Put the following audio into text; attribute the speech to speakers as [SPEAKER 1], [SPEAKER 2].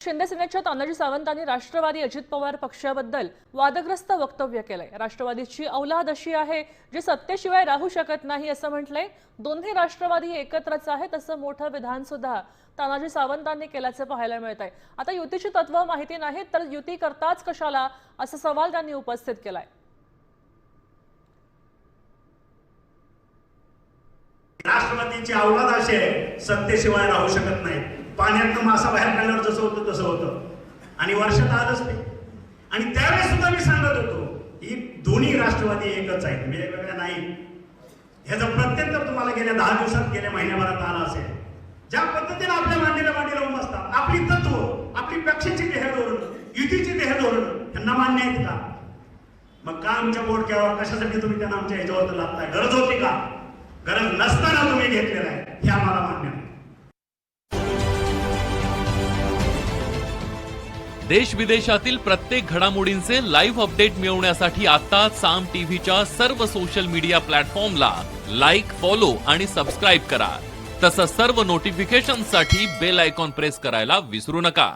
[SPEAKER 1] शिंदे सेनेच्या तानाजी सावंतांनी राष्ट्रवादी अजित पवार पक्षाबद्दल वादग्रस्त वक्तव्य केलंय। राष्ट्रवादीची औलाद अशी आहे जी सत्तेशिवाय राहू शकत नाही असं म्हटलंय। दोन्ही राष्ट्रवादी एकत्रच आहेत असं मोठं विधान सुद्धा तानाजी सावंतांनी केल्याचं पाहायला मिळतंय। आता युतीची तत्व माहिती नाहीत तर युती करताच कशाला असा सवाल त्यांनी उपस्थित केलाय।
[SPEAKER 2] राष्ट्रवादीची औलाद अशी आहे सत्तेशिवाय राहू शकत नाही। पाण्यातनं मासा बाहेर काढल्यावर जसं होतं तसं होतं आणि वर्षात आलंच ते। आणि त्यावेळेस सुद्धा मी सांगत होतो की दोन्ही राष्ट्रवादी एकच आहेत, वेगवेगळ्या नाही। ह्याचा प्रत्यंतर तुम्हाला गेल्या 10 दिवसात गेल्या महिन्याभरात आला असेल। ज्या पद्धतीने आपल्या मांडीला उभं असतात, आपली तत्व, आपली पक्षाची ध्येयधोरण, युतीची ध्येयधोरण यांना मान्य आहेत का? मग का आमच्या बोडक्यावर कशासाठी तुम्ही त्यांना आमच्या ह्याच्यावर लागताय? गरज होती का? गरज नसताना तुम्ही घेतलेला आहे हे आम्हाला मान्य आहे।
[SPEAKER 3] देश विदेशातील प्रत्येक घडामोडींचे लाईव्ह अपडेट मिळवण्यासाठी आता साम टीव्हीच्या सर्व सोशल मीडिया प्लॅटफॉर्मला लाईक, फॉलो आणि सबस्क्राईब करा। तसंच सर्व नोटिफिकेशनसाठी बेल आयकॉन प्रेस करायला विसरू नका।